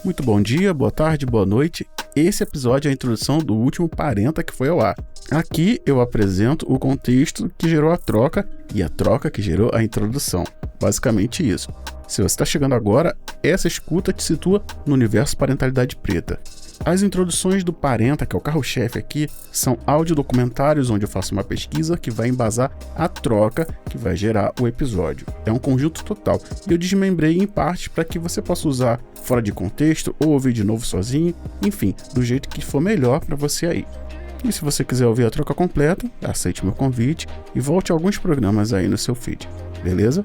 Muito bom dia, boa tarde, boa noite. Esse episódio é a introdução do último Parenta que foi ao ar. Aqui eu apresento o contexto que gerou a troca e a troca que gerou a introdução. Basicamente isso. Se você está chegando agora, essa escuta te situa no universo Parentalidade Preta. As introduções do Parenta, que é o carro-chefe aqui, são audiodocumentários onde eu faço uma pesquisa que vai embasar a troca que vai gerar o episódio. É um conjunto total e eu desmembrei em partes para que você possa usar fora de contexto ou ouvir de novo sozinho, enfim, do jeito que for melhor para você aí. E se você quiser ouvir a troca completa, aceite meu convite e volte a alguns programas aí no seu feed, beleza?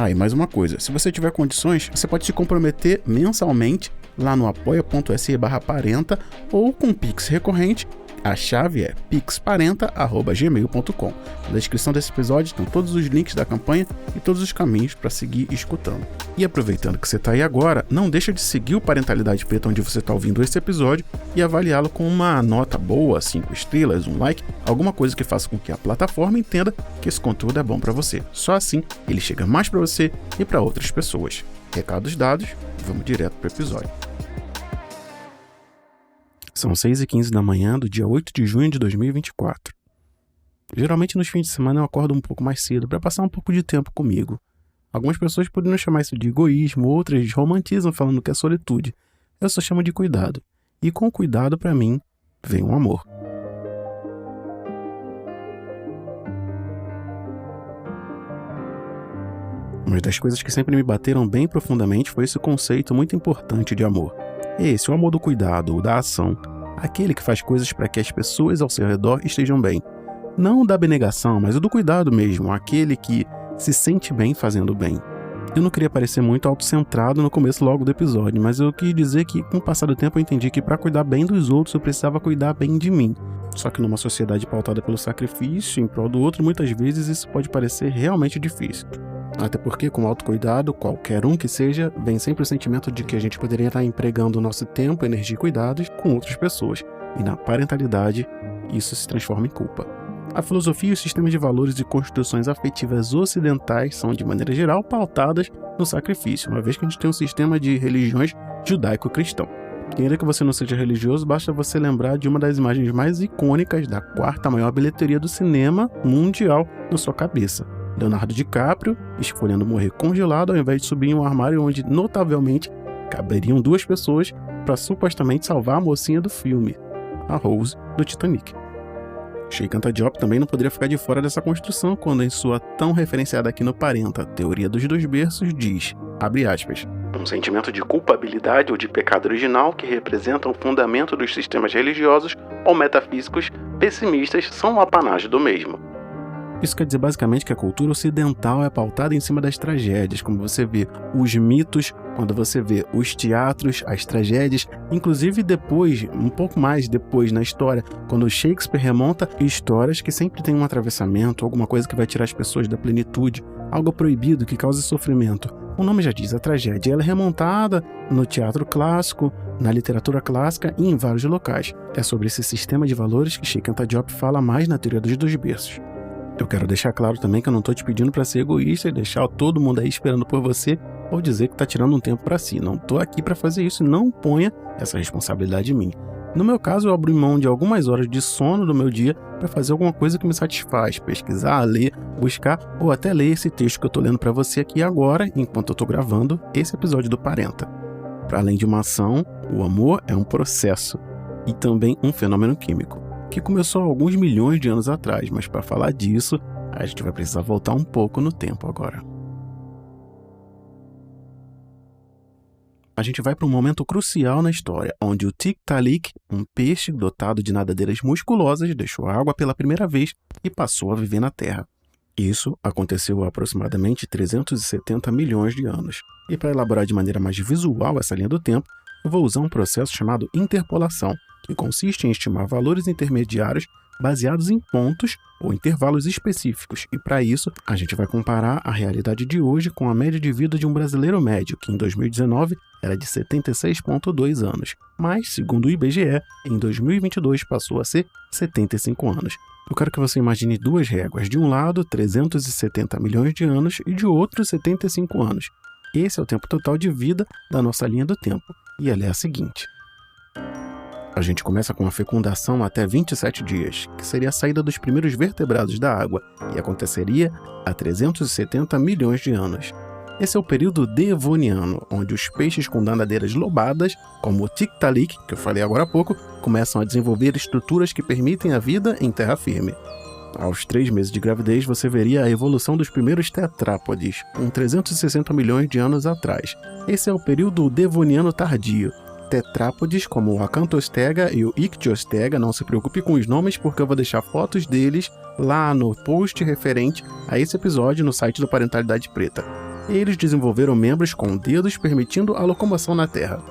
E mais uma coisa, se você tiver condições, você pode se comprometer mensalmente lá no apoia.se/parenta ou com Pix recorrente. A chave é pixparenta@gmail.com. Na descrição desse episódio estão todos os links da campanha e todos os caminhos para seguir escutando. E aproveitando que você está aí agora, não deixa de seguir o Parentalidade Preta onde você está ouvindo esse episódio e avaliá-lo com uma nota boa, 5 estrelas, um like, alguma coisa que faça com que a plataforma entenda que esse conteúdo é bom para você. Só assim ele chega mais para você e para outras pessoas. Recados dados, vamos direto para o episódio. São 6h15 da manhã do dia 8 de junho de 2024. Geralmente nos fins de semana eu acordo um pouco mais cedo para passar um pouco de tempo comigo. Algumas pessoas poderiam chamar isso de egoísmo, outras romantizam falando que é solitude. Eu só chamo de cuidado. E com cuidado, para mim, vem um amor. Uma das coisas que sempre me bateram bem profundamente foi esse conceito muito importante de amor. Esse, o amor do cuidado, o da ação, aquele que faz coisas para que as pessoas ao seu redor estejam bem. Não o da abnegação, mas o do cuidado mesmo, aquele que se sente bem fazendo bem. Eu não queria parecer muito autocentrado no começo logo do episódio, mas eu quis dizer que com o passar do tempo eu entendi que para cuidar bem dos outros eu precisava cuidar bem de mim. Só que numa sociedade pautada pelo sacrifício em prol do outro, muitas vezes isso pode parecer realmente difícil. Até porque, com autocuidado, qualquer um que seja, vem sempre o sentimento de que a gente poderia estar empregando o nosso tempo, energia e cuidados com outras pessoas. E na parentalidade, isso se transforma em culpa. A filosofia e os sistemas de valores e construções afetivas ocidentais são, de maneira geral, pautadas no sacrifício, uma vez que a gente tem um sistema de religiões judaico-cristão. E ainda que você não seja religioso, basta você lembrar de uma das imagens mais icônicas da quarta maior bilheteria do cinema mundial na sua cabeça. Leonardo DiCaprio escolhendo morrer congelado ao invés de subir em um armário onde, notavelmente, caberiam 2 pessoas para supostamente salvar a mocinha do filme, a Rose do Titanic. Sheikh Anta Diop também não poderia ficar de fora dessa construção quando, em sua tão referenciada aqui no Parenta, Teoria dos 2 Berços, diz, abre aspas, um sentimento de culpabilidade ou de pecado original que representa o fundamento dos sistemas religiosos ou metafísicos pessimistas são o apanágio do mesmo. Isso quer dizer basicamente que a cultura ocidental é pautada em cima das tragédias, como você vê os mitos, quando você vê os teatros, as tragédias, inclusive depois, um pouco mais depois na história, quando Shakespeare remonta histórias que sempre tem um atravessamento, alguma coisa que vai tirar as pessoas da plenitude, algo proibido que cause sofrimento. O nome já diz, a tragédia, ela é remontada no teatro clássico, na literatura clássica e em vários locais. É sobre esse sistema de valores que Sheikh Anta Diop fala mais na Teoria dos 2 Berços. Eu quero deixar claro também que eu não estou te pedindo para ser egoísta e deixar todo mundo aí esperando por você ou dizer que está tirando um tempo para si. Não estou aqui para fazer isso e não ponha essa responsabilidade em mim. No meu caso, eu abro mão de algumas horas de sono do meu dia para fazer alguma coisa que me satisfaz, pesquisar, ler, buscar ou até ler esse texto que eu estou lendo para você aqui agora, enquanto eu estou gravando esse episódio do Parenta. Para além de uma ação, o amor é um processo e também um fenômeno químico, que começou há alguns milhões de anos atrás, mas para falar disso, a gente vai precisar voltar um pouco no tempo agora. A gente vai para um momento crucial na história, onde o Tiktaalik, um peixe dotado de nadadeiras musculosas, deixou a água pela primeira vez e passou a viver na Terra. Isso aconteceu há aproximadamente 370 milhões de anos. E para elaborar de maneira mais visual essa linha do tempo, eu vou usar um processo chamado interpolação, que consiste em estimar valores intermediários baseados em pontos ou intervalos específicos. E para isso, a gente vai comparar a realidade de hoje com a média de vida de um brasileiro médio, que em 2019 era de 76,2 anos. Mas, segundo o IBGE, em 2022 passou a ser 75 anos. Eu quero que você imagine 2 réguas. De um lado, 370 milhões de anos e de outro, 75 anos. Esse é o tempo total de vida da nossa linha do tempo. e ela é a seguinte. A gente começa com a fecundação até 27 dias, que seria a saída dos primeiros vertebrados da água, e aconteceria há 370 milhões de anos. Esse é o período devoniano, onde os peixes com nadadeiras lobadas, como o Tiktaalik, que eu falei agora há pouco, começam a desenvolver estruturas que permitem a vida em terra firme. Aos 3 meses de gravidez, você veria a evolução dos primeiros tetrápodes, com 360 milhões de anos atrás. Esse é o período devoniano tardio. Tetrápodes como o Acanthostega e o Ichthyostega, não se preocupe com os nomes porque eu vou deixar fotos deles lá no post referente a esse episódio no site do Parentalidade Preta. Eles desenvolveram membros com dedos permitindo a locomoção na Terra.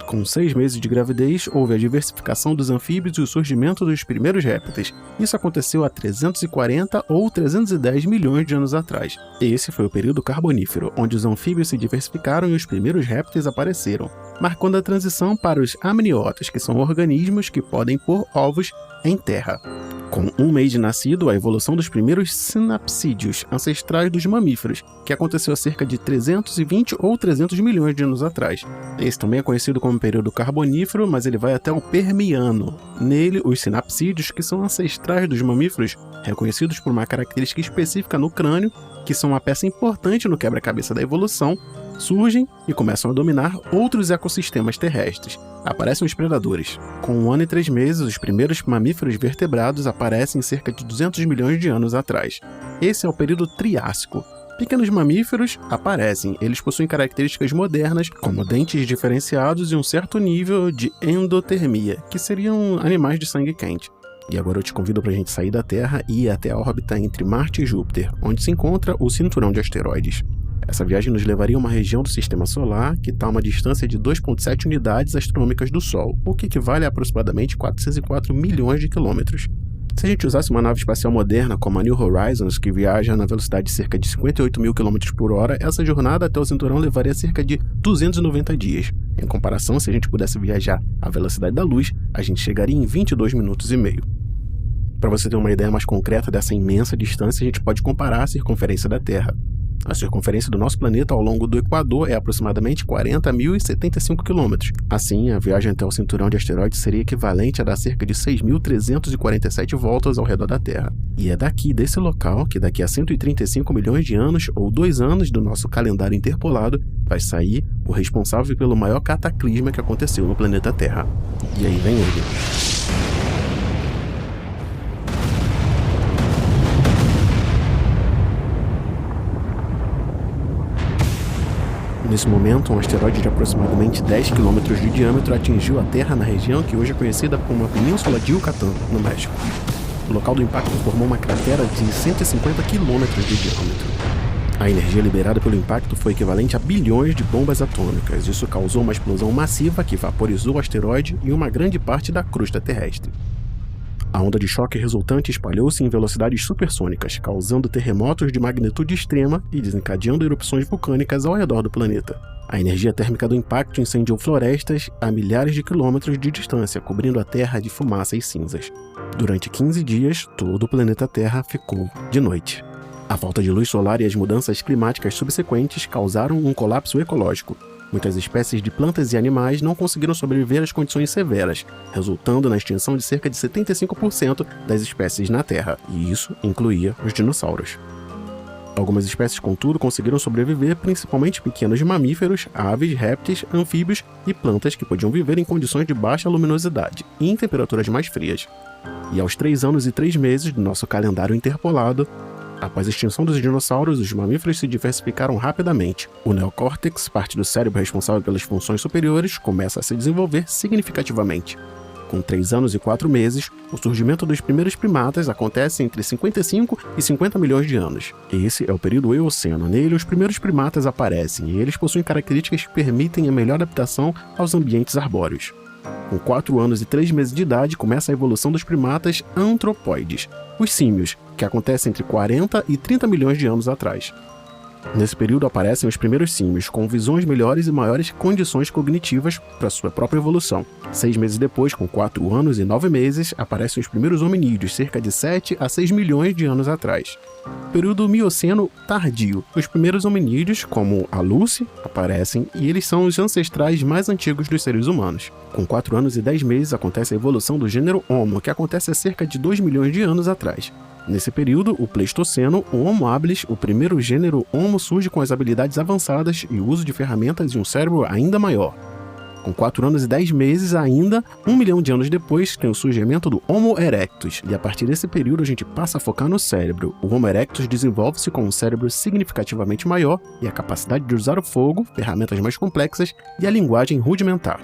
Com 6 meses de gravidez, houve a diversificação dos anfíbios e o surgimento dos primeiros répteis. Isso aconteceu há 340 ou 310 milhões de anos atrás. Esse foi o período carbonífero, onde os anfíbios se diversificaram e os primeiros répteis apareceram, marcando a transição para os amniotas, que são organismos que podem pôr ovos em terra. Com 1 mês de nascido, a evolução dos primeiros sinapsídeos, ancestrais dos mamíferos, que aconteceu há cerca de 320 ou 300 milhões de anos atrás. Esse também é conhecido como período carbonífero, mas ele vai até o Permiano. Nele, os sinapsídeos, que são ancestrais dos mamíferos, reconhecidos por uma característica específica no crânio, que são uma peça importante no quebra-cabeça da evolução, surgem e começam a dominar outros ecossistemas terrestres. Aparecem os predadores. Com 1 ano e 3 meses, os primeiros mamíferos vertebrados aparecem cerca de 200 milhões de anos atrás. Esse é o período Triássico. Pequenos mamíferos aparecem. Eles possuem características modernas, como dentes diferenciados e um certo nível de endotermia, que seriam animais de sangue quente. E agora eu te convido para a gente sair da Terra e ir até a órbita entre Marte e Júpiter, onde se encontra o cinturão de asteroides. Essa viagem nos levaria a uma região do Sistema Solar que está a uma distância de 2,7 unidades astronômicas do Sol, o que equivale a aproximadamente 404 milhões de quilômetros. Se a gente usasse uma nave espacial moderna como a New Horizons, que viaja na velocidade de cerca de 58 mil km por hora, essa jornada até o cinturão levaria cerca de 290 dias. Em comparação, se a gente pudesse viajar à velocidade da luz, a gente chegaria em 22 minutos e meio. Para você ter uma ideia mais concreta dessa imensa distância, a gente pode comparar a circunferência da Terra. A circunferência do nosso planeta ao longo do Equador é aproximadamente 40.075 km. Assim, a viagem até o cinturão de asteroides seria equivalente a dar cerca de 6.347 voltas ao redor da Terra. E é daqui, desse local, que daqui a 135 milhões de anos, ou 2 anos do nosso calendário interpolado, vai sair o responsável pelo maior cataclisma que aconteceu no planeta Terra. E aí vem ele. Nesse momento, um asteroide de aproximadamente 10 km de diâmetro atingiu a Terra na região que hoje é conhecida como a Península de Yucatán, no México. O local do impacto formou uma cratera de 150 km de diâmetro. A energia liberada pelo impacto foi equivalente a bilhões de bombas atômicas. Isso causou uma explosão massiva que vaporizou o asteroide e uma grande parte da crosta terrestre. A onda de choque resultante espalhou-se em velocidades supersônicas, causando terremotos de magnitude extrema e desencadeando erupções vulcânicas ao redor do planeta. A energia térmica do impacto incendiou florestas a milhares de quilômetros de distância, cobrindo a Terra de fumaça e cinzas. Durante 15 dias, todo o planeta Terra ficou de noite. A falta de luz solar e as mudanças climáticas subsequentes causaram um colapso ecológico. Muitas espécies de plantas e animais não conseguiram sobreviver às condições severas, resultando na extinção de cerca de 75% das espécies na Terra, e isso incluía os dinossauros. Algumas espécies, contudo, conseguiram sobreviver, principalmente pequenos mamíferos, aves, répteis, anfíbios e plantas que podiam viver em condições de baixa luminosidade e em temperaturas mais frias. E aos 3 anos e 3 meses do nosso calendário interpolado, após a extinção dos dinossauros, os mamíferos se diversificaram rapidamente. O neocórtex, parte do cérebro responsável pelas funções superiores, começa a se desenvolver significativamente. Com 3 anos e 4 meses, o surgimento dos primeiros primatas acontece entre 55 e 50 milhões de anos. Esse é o período Eoceno. Nele, os primeiros primatas aparecem e eles possuem características que permitem a melhor adaptação aos ambientes arbóreos. Com 4 anos e 3 meses de idade, começa a evolução dos primatas antropóides, os símios, que acontece entre 40 e 30 milhões de anos atrás. Nesse período aparecem os primeiros símios, com visões melhores e maiores condições cognitivas para sua própria evolução. 6 meses depois, com 4 anos e 9 meses, aparecem os primeiros hominídeos, cerca de 7 a 6 milhões de anos atrás. período Mioceno tardio. Os primeiros hominídeos, como a Lucy, aparecem e eles são os ancestrais mais antigos dos seres humanos. Com 4 anos e 10 meses acontece a evolução do gênero Homo, que acontece há cerca de 2 milhões de anos atrás. Nesse período, o Pleistoceno, o Homo habilis, o primeiro gênero Homo, surge com as habilidades avançadas e o uso de ferramentas e um cérebro ainda maior. Com 4 anos e 10 meses ainda, 1 milhão de anos depois, tem o surgimento do Homo erectus, e a partir desse período a gente passa a focar no cérebro. O Homo erectus desenvolve-se com um cérebro significativamente maior e a capacidade de usar o fogo, ferramentas mais complexas e a linguagem rudimentar.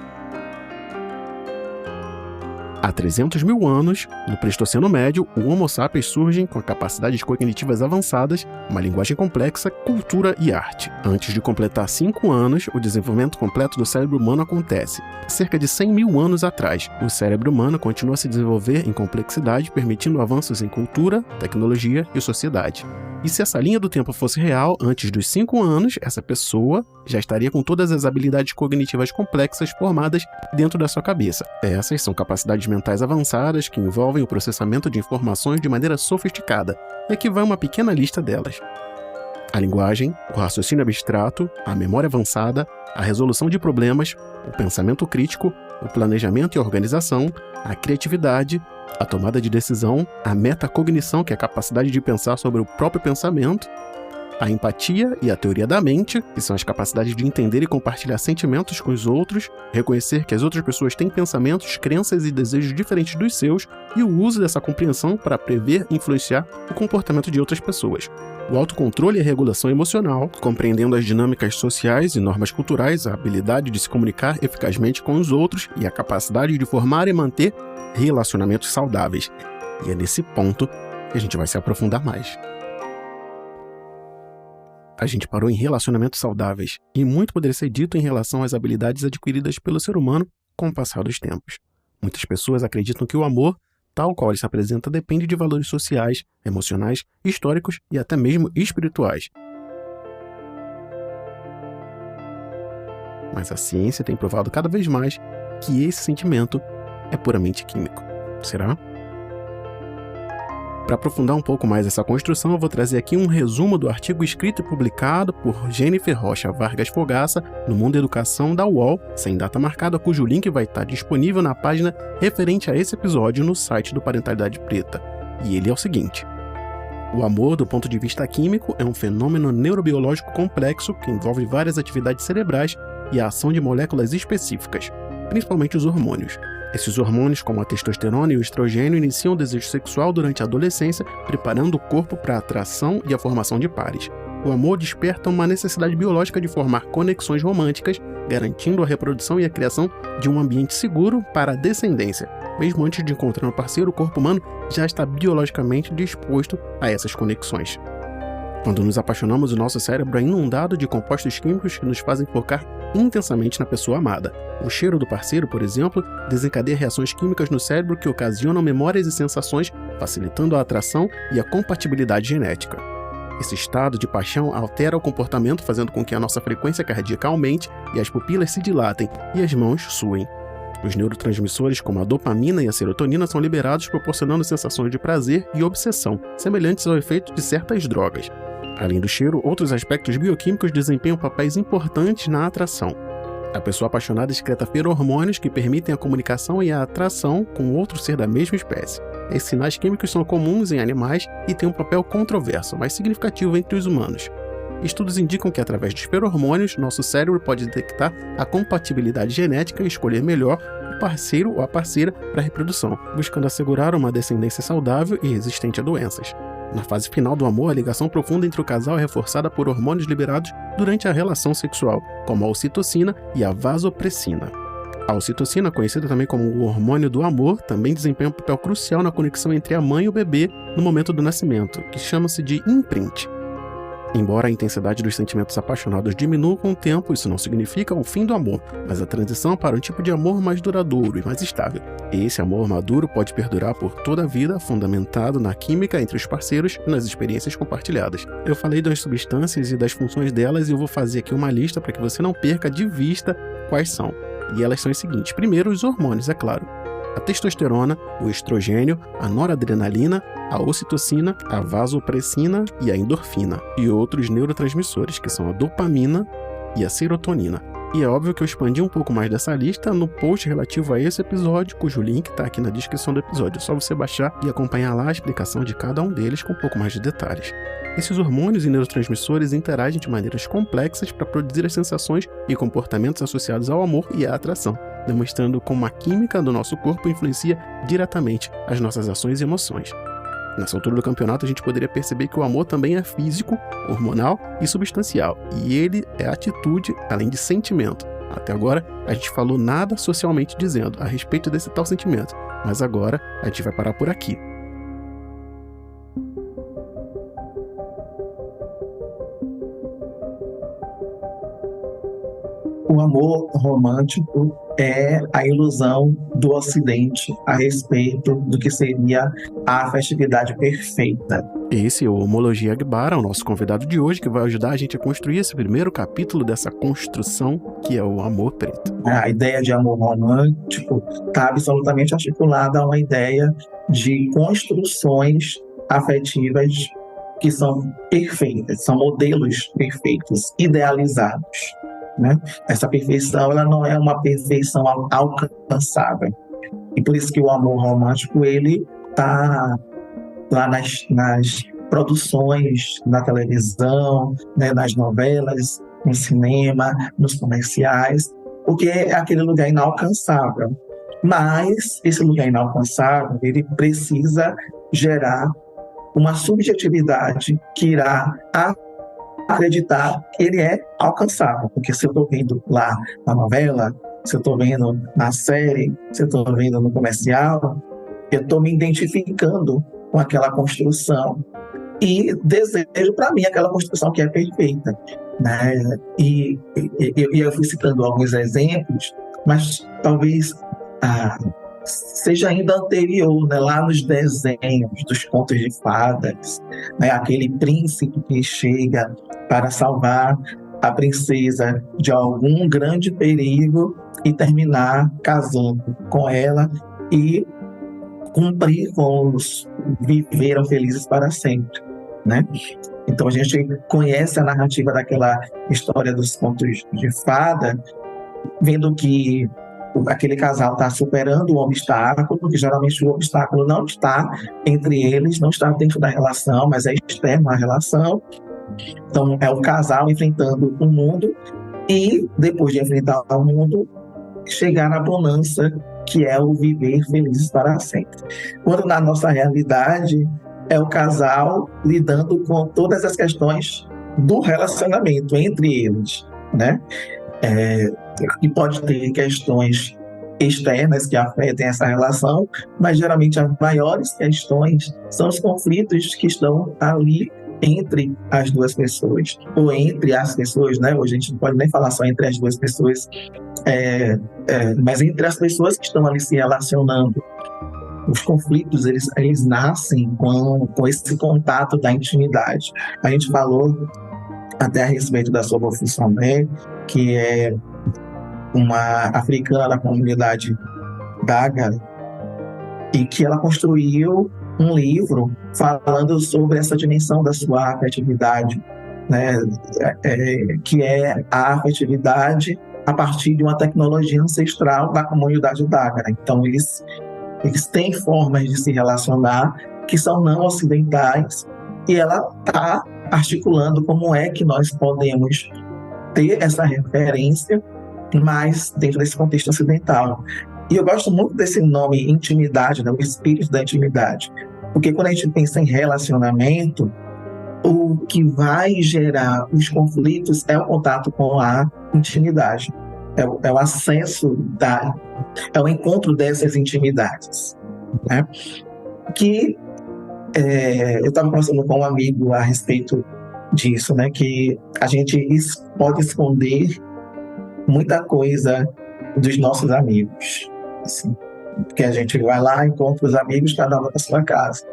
Há 300 mil anos, no Pleistoceno Médio, o Homo sapiens surge com capacidades cognitivas avançadas, uma linguagem complexa, cultura e arte. Antes de completar 5 anos, o desenvolvimento completo do cérebro humano acontece. Cerca de 100 mil anos atrás, o cérebro humano continua a se desenvolver em complexidade, permitindo avanços em cultura, tecnologia e sociedade. E se essa linha do tempo fosse real, antes dos 5 anos, essa pessoa já estaria com todas as habilidades cognitivas complexas formadas dentro da sua cabeça. Essas são capacidades mentais avançadas que envolvem o processamento de informações de maneira sofisticada. E aqui vai uma pequena lista delas. A linguagem, o raciocínio abstrato, a memória avançada, a resolução de problemas, o pensamento crítico, o planejamento e a organização, a criatividade, a tomada de decisão, a metacognição, que é a capacidade de pensar sobre o próprio pensamento, a empatia e a teoria da mente, que são as capacidades de entender e compartilhar sentimentos com os outros, reconhecer que as outras pessoas têm pensamentos, crenças e desejos diferentes dos seus, e o uso dessa compreensão para prever e influenciar o comportamento de outras pessoas. O autocontrole e a regulação emocional, compreendendo as dinâmicas sociais e normas culturais, a habilidade de se comunicar eficazmente com os outros e a capacidade de formar e manter relacionamentos saudáveis. E é nesse ponto que a gente vai se aprofundar mais. A gente parou em relacionamentos saudáveis, e muito poderia ser dito em relação às habilidades adquiridas pelo ser humano com o passar dos tempos. Muitas pessoas acreditam que o amor, tal qual ele se apresenta, depende de valores sociais, emocionais, históricos e até mesmo espirituais. Mas a ciência tem provado cada vez mais que esse sentimento é puramente químico. Será? Para aprofundar um pouco mais essa construção, eu vou trazer aqui um resumo do artigo escrito e publicado por Jennifer Rocha Vargas Fogaça no Mundo Educação da UOL, sem data marcada, cujo link vai estar disponível na página referente a esse episódio no site do Parentalidade Preta. E ele é o seguinte: o amor, do ponto de vista químico, é um fenômeno neurobiológico complexo que envolve várias atividades cerebrais e a ação de moléculas específicas, principalmente os hormônios. Esses hormônios, como a testosterona e o estrogênio, iniciam o desejo sexual durante a adolescência, preparando o corpo para a atração e a formação de pares. O amor desperta uma necessidade biológica de formar conexões românticas, garantindo a reprodução e a criação de um ambiente seguro para a descendência. Mesmo antes de encontrar um parceiro, o corpo humano já está biologicamente disposto a essas conexões. Quando nos apaixonamos, o nosso cérebro é inundado de compostos químicos que nos fazem focar intensamente na pessoa amada. O cheiro do parceiro, por exemplo, desencadeia reações químicas no cérebro que ocasionam memórias e sensações, facilitando a atração e a compatibilidade genética. Esse estado de paixão altera o comportamento, fazendo com que a nossa frequência cardíaca aumente e as pupilas se dilatem e as mãos suem. Os neurotransmissores, como a dopamina e a serotonina, são liberados, proporcionando sensações de prazer e obsessão, semelhantes ao efeito de certas drogas. Além do cheiro, outros aspectos bioquímicos desempenham papéis importantes na atração. A pessoa apaixonada excreta feromônios que permitem a comunicação e a atração com outro ser da mesma espécie. Esses sinais químicos são comuns em animais e têm um papel controverso, mas significativo entre os humanos. Estudos indicam que, através dos feromônios, nosso cérebro pode detectar a compatibilidade genética e escolher melhor o parceiro ou a parceira para a reprodução, buscando assegurar uma descendência saudável e resistente a doenças. Na fase final do amor, a ligação profunda entre o casal é reforçada por hormônios liberados durante a relação sexual, como a ocitocina e a vasopressina. A ocitocina, conhecida também como o hormônio do amor, também desempenha um papel crucial na conexão entre a mãe e o bebê no momento do nascimento, que chama-se de imprint. Embora a intensidade dos sentimentos apaixonados diminua com o tempo, isso não significa o fim do amor, mas a transição para um tipo de amor mais duradouro e mais estável. Esse amor maduro pode perdurar por toda a vida, fundamentado na química entre os parceiros e nas experiências compartilhadas. Eu falei das substâncias e das funções delas e eu vou fazer aqui uma lista para que você não perca de vista quais são. E elas são as seguintes. Primeiro, os hormônios, é claro. A testosterona, o estrogênio, a noradrenalina, a ocitocina, a vasopressina e a endorfina, e outros neurotransmissores, que são a dopamina e a serotonina. E é óbvio que eu expandi um pouco mais dessa lista no post relativo a esse episódio, cujo link está aqui na descrição do episódio. É só você baixar e acompanhar lá a explicação de cada um deles com um pouco mais de detalhes. Esses hormônios e neurotransmissores interagem de maneiras complexas para produzir as sensações e comportamentos associados ao amor e à atração, demonstrando como a química do nosso corpo influencia diretamente as nossas ações e emoções. Nessa altura do campeonato, a gente poderia perceber que o amor também é físico, hormonal e substancial, e ele é atitude além de sentimento. Até agora, a gente falou nada socialmente dizendo a respeito desse tal sentimento, mas agora a gente vai parar por aqui. O amor romântico é a ilusão do Ocidente a respeito do que seria a afetividade perfeita. Esse é o Homologia Agbara, o nosso convidado de hoje, que vai ajudar a gente a construir esse primeiro capítulo dessa construção, que é o amor preto. A ideia de amor romântico está absolutamente articulada a uma ideia de construções afetivas que são perfeitas, são modelos perfeitos, idealizados. Né? Essa perfeição, ela não é uma perfeição alcançável. E por isso que o amor romântico, ele está lá nas produções, na televisão, né, nas novelas, no cinema, nos comerciais, porque é aquele lugar inalcançável. Mas esse lugar inalcançável, ele precisa gerar uma subjetividade que irá acreditar que ele é alcançável, porque se eu estou vendo lá na novela, se eu estou vendo na série, se eu estou vendo no comercial, eu estou me identificando com aquela construção e desejo para mim aquela construção que é perfeita, né? E eu fui citando alguns exemplos, mas talvez seja ainda anterior, né, lá nos desenhos dos contos de fadas, né, aquele príncipe que chega para salvar a princesa de algum grande perigo e terminar casando com ela e cumprir com os viveram felizes para sempre, né? Então a gente conhece a narrativa daquela história dos contos de fada, vendo que aquele casal está superando um obstáculo, que geralmente o obstáculo não está entre eles, não está dentro da relação, mas é externo à relação. Então, é o casal enfrentando o mundo e, depois de enfrentar o mundo, chegar na bonança, que é o viver felizes para sempre. Quando, na nossa realidade, é o casal lidando com todas as questões do relacionamento entre eles, né? E pode ter questões externas que afetem essa relação, mas geralmente as maiores questões são os conflitos que estão ali entre as duas pessoas, ou entre as pessoas, né? Hoje a gente não pode nem falar só entre as duas pessoas, mas entre as pessoas que estão ali se relacionando. Os conflitos, eles nascem com esse contato da intimidade. A gente falou até a respeito da Sobofu Sombé, que é uma africana da comunidade Dagara, e que ela construiu um livro falando sobre essa dimensão da sua afetividade, né? Que é a afetividade a partir de uma tecnologia ancestral da comunidade Dagara. Então, eles têm formas de se relacionar que são não ocidentais, e ela está articulando como é que nós podemos ter essa referência, mas dentro desse contexto ocidental. E eu gosto muito desse nome intimidade, né? O espírito da intimidade, porque quando a gente pensa em relacionamento, o que vai gerar os conflitos é o contato com a intimidade, é o acesso, é o encontro dessas intimidades, né? Que eu estava conversando com um amigo a respeito disso, né? Que a gente pode esconder muita coisa dos nossos amigos, assim, porque a gente vai lá, encontra os amigos, cada um na sua casa.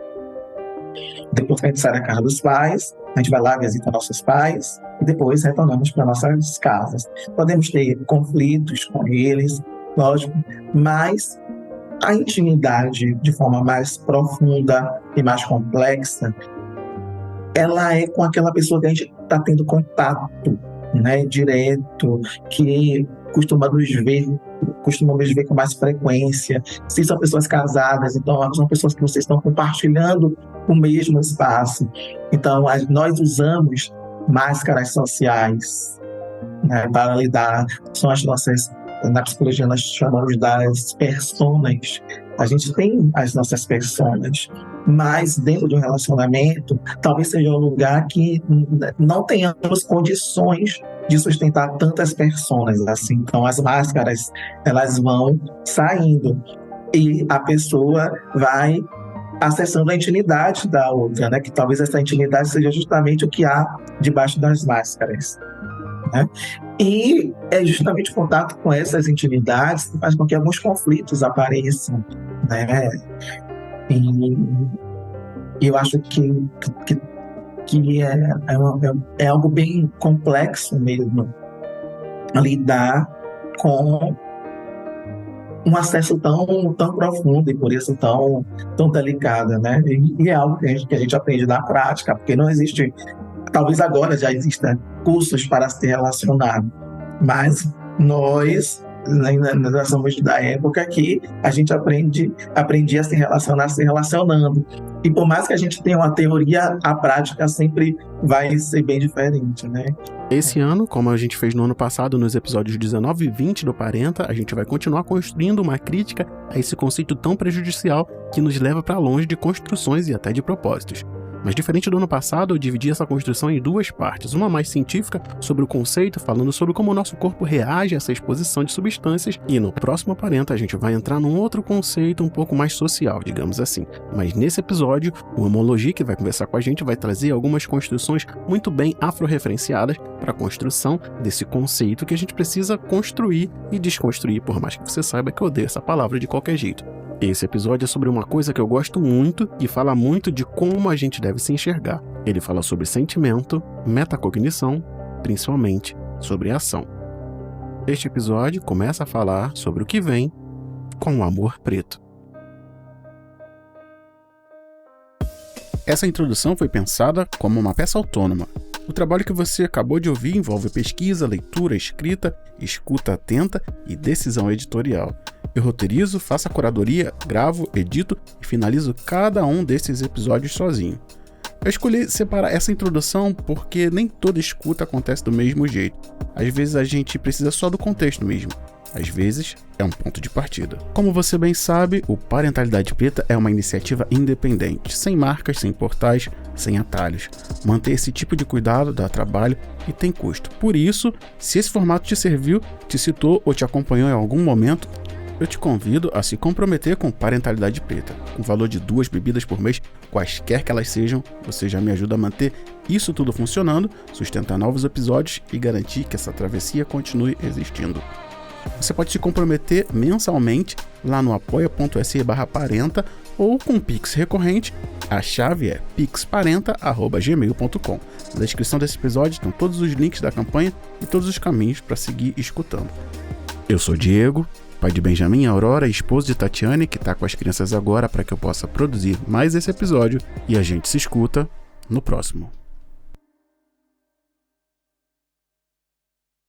Depois que a gente sai da casa dos pais, a gente vai lá, visita nossos pais, e depois retornamos para nossas casas. Podemos ter conflitos com eles, lógico, mas A intimidade, de forma mais profunda e mais complexa, ela é com aquela pessoa que a gente está tendo contato, né, direto, que costumamos ver com mais frequência. Se são pessoas casadas, então são pessoas que vocês estão compartilhando o mesmo espaço. Então, nós usamos máscaras sociais, né, para lidar. São as nossas, na psicologia nós chamamos das personas. A gente tem as nossas personas, mas dentro de um relacionamento, talvez seja um lugar que não tenhamos condições de sustentar tantas personas assim. Então, as máscaras, elas vão saindo e a pessoa vai acessando a intimidade da outra, né? Que talvez essa intimidade seja justamente o que há debaixo das máscaras, né? E é justamente o contato com essas intimidades que faz com que alguns conflitos apareçam, né? E eu acho que é algo bem complexo mesmo lidar com um acesso tão profundo e por isso tão delicado, né? E é algo que a gente aprende na prática, porque não existe, talvez agora já existam cursos para se relacionar, mas nós somos da época que a gente aprendia a se relacionar se relacionando. E por mais que a gente tenha uma teoria, a prática sempre vai ser bem diferente, né? Esse ano, como a gente fez no ano passado, nos episódios 19 e 20 do Parenta, a gente vai continuar construindo uma crítica a esse conceito tão prejudicial que nos leva para longe de construções e até de propósitos. Mas diferente do ano passado, eu dividi essa construção em duas partes. Uma mais científica, sobre o conceito, falando sobre como o nosso corpo reage a essa exposição de substâncias. E no próximo Parenta, a gente vai entrar num outro conceito um pouco mais social, digamos assim. Mas nesse episódio, o Homologia, que vai conversar com a gente, vai trazer algumas construções muito bem afro-referenciadas para a construção desse conceito que a gente precisa construir e desconstruir, por mais que você saiba que eu odeio essa palavra de qualquer jeito. Esse episódio é sobre uma coisa que eu gosto muito e fala muito de como a gente deve se enxergar. Ele fala sobre sentimento, metacognição, principalmente sobre ação. Este episódio começa a falar sobre o que vem com o amor preto. Essa introdução foi pensada como uma peça autônoma. O trabalho que você acabou de ouvir envolve pesquisa, leitura, escrita, escuta atenta e decisão editorial. Eu roteirizo, faço a curadoria, gravo, edito e finalizo cada um desses episódios sozinho. Eu escolhi separar essa introdução porque nem toda escuta acontece do mesmo jeito. Às vezes a gente precisa só do contexto mesmo. Às vezes é um ponto de partida. Como você bem sabe, o Parentalidade Preta é uma iniciativa independente, sem marcas, sem portais, sem atalhos. Manter esse tipo de cuidado dá trabalho e tem custo. Por isso, se esse formato te serviu, te citou ou te acompanhou em algum momento, eu te convido a se comprometer com Parentalidade Preta. Com o valor de 2 bebidas por mês, quaisquer que elas sejam, você já me ajuda a manter isso tudo funcionando, sustentar novos episódios e garantir que essa travessia continue existindo. Você pode se comprometer mensalmente lá no apoia.se/parenta ou com Pix recorrente. A chave é pixparenta@gmail.com. Na descrição desse episódio estão todos os links da campanha e todos os caminhos para seguir escutando. Eu sou Diego, pai de Benjamin e Aurora, esposo de Tatiane, que está com as crianças agora para que eu possa produzir mais esse episódio, e a gente se escuta no próximo.